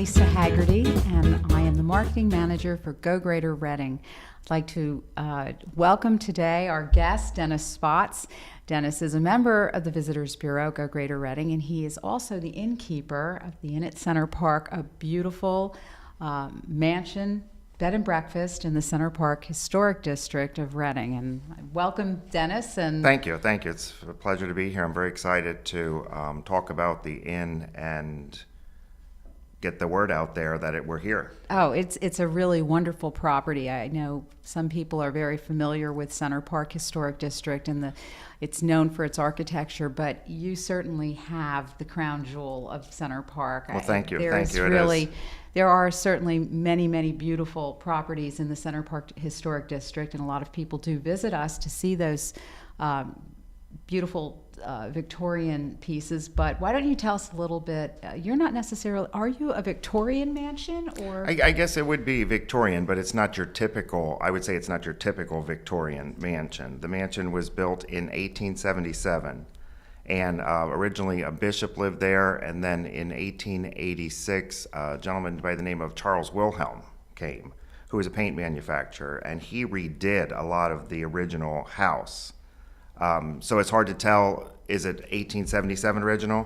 Lisa Haggerty, and I am the marketing manager for Go Greater Reading. I'd like to welcome today our guest, Dennis Spots. Dennis is a member of the Visitors Bureau, Go Greater Reading, and he is also the innkeeper of the Inn at Center Park, a beautiful mansion, bed and breakfast in the Center Park Historic District of Reading. And welcome, Dennis. And Thank you. It's a pleasure to be here. I'm very excited to talk about the inn and get the word out there that we're here. Oh, it's a really wonderful property. I know some people are very familiar with Center Park Historic District, and it's known for its architecture, but you certainly have the crown jewel of Center Park. Well, thank you. There are certainly many, many beautiful properties in the Center Park Historic District, and a lot of people do visit us to see those beautiful Victorian pieces. But why don't you tell us a little bit? You're not necessarily, are you a Victorian mansion, or? I guess it would be Victorian, but it's not your typical, I would say it's not your typical Victorian mansion. The mansion was built in 1877. And originally a bishop lived there, and then in 1886, a gentleman by the name of Charles Wilhelm came, who was a paint manufacturer, and he redid a lot of the original house. So it's hard to tell, is it 1877 original,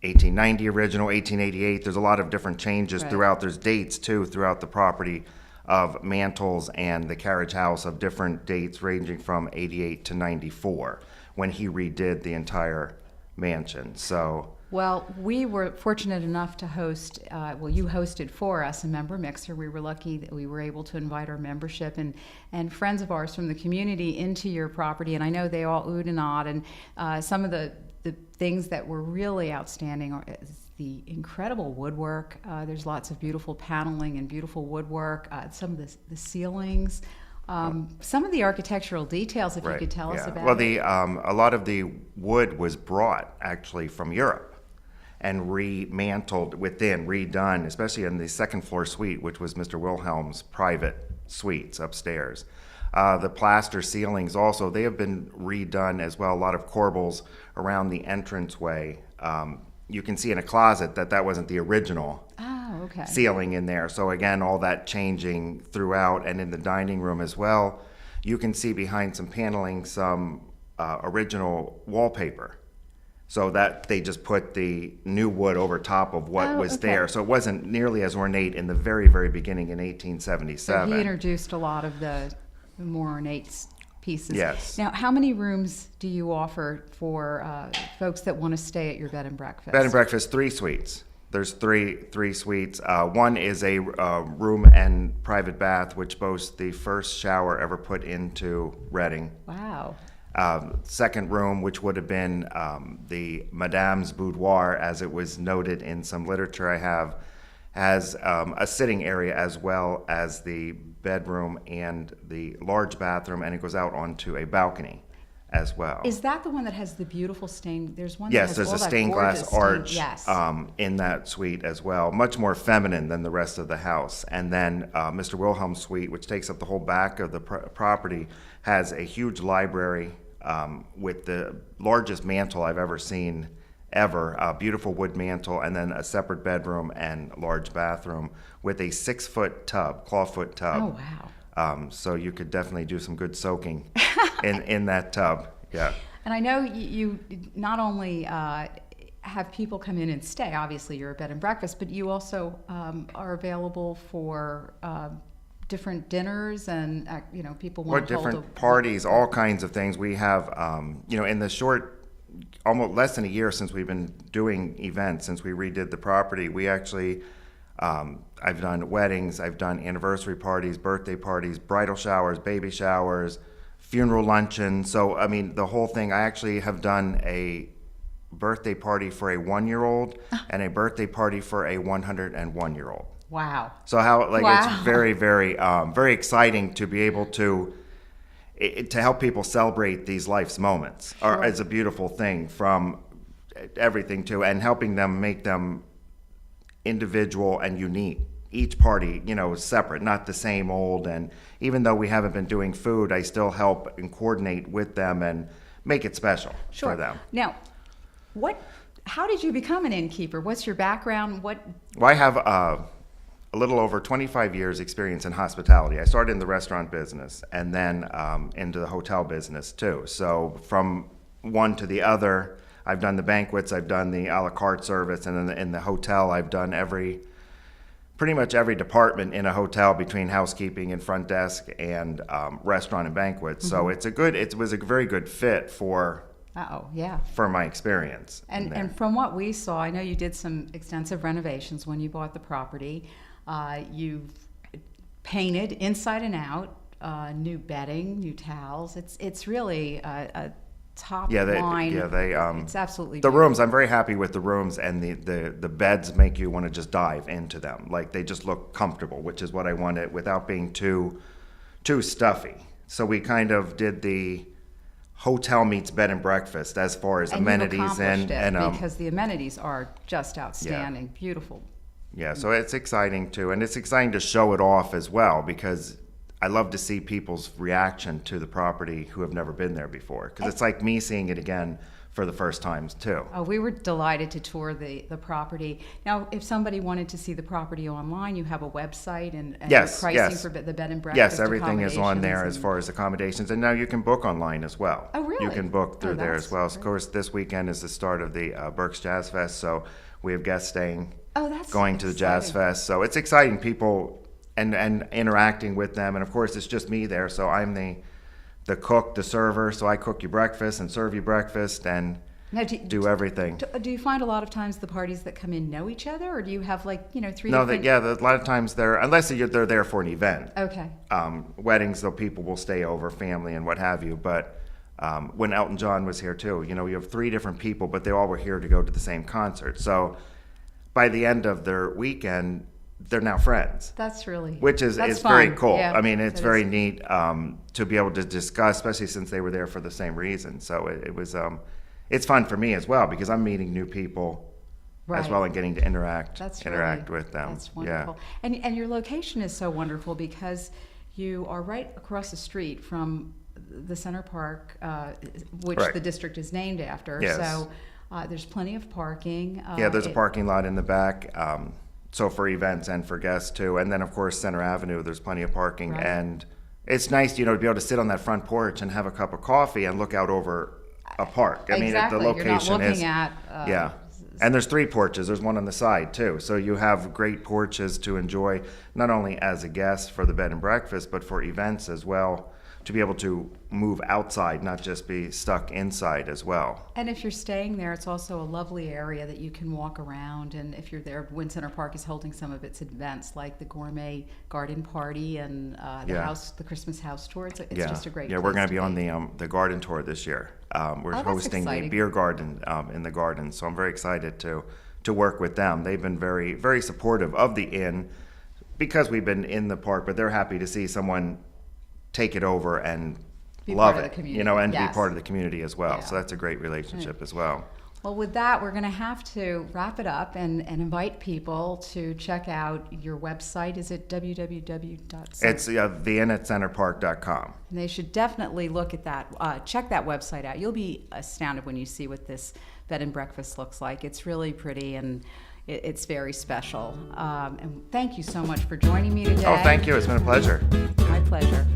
1890 original, 1888? There's a lot of different changes throughout. There's dates, too, throughout the property of mantles and the carriage house of different dates ranging from 88 to 94 when he redid the entire mansion. So, well, we were fortunate enough to host, you hosted for us a member mixer. We were lucky that we were able to invite our membership and friends of ours from the community into your property, and I know they all oohed and awed, and some of the things that were really outstanding are the incredible woodwork. There's lots of beautiful paneling and beautiful woodwork, some of the ceilings. Some of the architectural details, if you could tell us about it. Well, a lot of the wood was brought actually from Europe and remantled within, redone, especially in the second floor suite, which was Mr. Wilhelm's private suites upstairs. The plaster ceilings also, they have been redone as well. A lot of corbels around the entranceway. You can see in a closet that wasn't the original ceiling in there. So again, all that changing throughout, and in the dining room as well. You can see behind some paneling some original wallpaper. So that they just put the new wood over top of what was there. So it wasn't nearly as ornate in the very, very beginning in 1877. So he introduced a lot of the more ornate pieces. Yes. Now, how many rooms do you offer for folks that want to stay at your bed and breakfast? Bed and breakfast, 3 suites. There's three suites. One is a room and private bath, which boasts the first shower ever put into Reading. Wow. Second room, which would have been the Madame's boudoir, as it was noted in some literature I have, has a sitting area as well as the bedroom and the large bathroom, and it goes out onto a balcony as well. Is that the one that has the beautiful stained? There's one. Yes, that has there's a all stained glass arch Yes. In that suite as well. Much more feminine than the rest of the house. And then Mr. Wilhelm's suite, which takes up the whole back of the property, has a huge library with the largest mantle I've ever seen ever, a beautiful wood mantle, and then a separate bedroom and large bathroom with a 6-foot tub, clawfoot tub. Oh, wow. So you could definitely do some good soaking in that tub. Yeah. And I know you not only have people come in and stay, obviously you're a bed and breakfast, but you also are available for different dinners and, people want to hold different parties, all kinds of things. We have, in the short, almost less than a year since we've been doing events, since we redid the property, we actually, I've done weddings, I've done anniversary parties, birthday parties, bridal showers, baby showers, funeral luncheon. So, I mean, the whole thing. I actually have done a birthday party for a 1-year-old and a birthday party for a 101-year-old. Wow. So it's very, very, very exciting to be able to help people celebrate these life's moments. Sure. It's a beautiful thing, from everything to, and helping them make them individual and unique. Each party, is separate, not the same old. And even though we haven't been doing food, I still help and coordinate with them and make it special for them. Now, what how did you become an innkeeper? What's your background? Well, I have a little over 25 years experience in hospitality. I started in the restaurant business and then into the hotel business too. So from one to the other, I've done the banquets, I've done the a la carte service, and in the hotel, I've done pretty much every department in a hotel between housekeeping and front desk and restaurant and banquets. So it was a very good fit for yeah. my experience. And from what we saw, I know you did some extensive renovations when you bought the property. You've painted inside and out, new bedding, new towels. It's really a top line. It's absolutely the beautiful. rooms. I'm very happy with the rooms, and the beds make you want to just dive into them. Like they just look comfortable, which is what I wanted without being too stuffy. So we kind of did the hotel meets bed and breakfast as far as amenities and because the amenities are just outstanding, beautiful. Yeah, so it's exciting too, and it's exciting to show it off as well because I love to see people's reaction to the property who have never been there before because it's like me seeing it again for the first times too. Oh, we were delighted to tour the property. Now, if somebody wanted to see the property online, you have a website and yes, pricing yes. for the bed and breakfast. Yes, everything is on there as far as accommodations, and now you can book online as well. Oh, really? You can book through there as well. Great. Of course, this weekend is the start of the Berks Jazz Fest, so we have guests staying, going to the Jazz Fest. So it's exciting, people and interacting with them, and of course, it's just me there. So I'm the cook, the server. So I cook you breakfast and serve you breakfast and now, do everything. Do you find a lot of times the parties that come in know each other, or do you have three? No, a lot of times unless they're there for an event. Okay. Weddings, though, people will stay over, family and what have you. But when Elton John was here too, you have 3 different people, but they all were here to go to the same concert. So by the end of their weekend, they're now friends. That's really which is that's very fun. cool. Yeah, I mean, it's very neat to be able to discuss, especially since they were there for the same reason. So it was it's fun for me as well because I'm meeting new people as well and getting to interact with them. That's wonderful. Yeah. And your location is so wonderful because you are right across the street from the Center Park, which the district is named after. Yes. So there's plenty of parking. There's a parking lot in the back. So for events and for guests too. And then of course Center Avenue, there's plenty of parking. Right. And it's nice, to be able to sit on that front porch and have a cup of coffee and look out over a park. I mean, the location You're not looking at and there's 3 porches. There's one on the side too. So you have great porches to enjoy, not only as a guest for the bed and breakfast, but for events as well, to be able to move outside, not just be stuck inside as well. And if you're staying there, it's also a lovely area that you can walk around. And if you're there, Wynn Center Park is holding some of its events, like the gourmet garden party and the Christmas house tour. It's just a great. Yeah, we're going to be on the garden tour this year. We're hosting the beer garden in the garden, so I'm very excited to work with them. They've been very, very supportive of the inn because we've been in the park, but they're happy to see someone take it over and love it, and be part of the community as well. So that's a great relationship as well. Well, with that, we're going to have to wrap it up and invite people to check out your website. Is it www.center? It's theinnatcenterpark.com. And they should definitely look at that. Check that website out. You'll be astounded when you see what this bed and breakfast looks like. It's really pretty and it's very special. And thank you so much for joining me today. Oh, thank you. It's been a pleasure. My pleasure.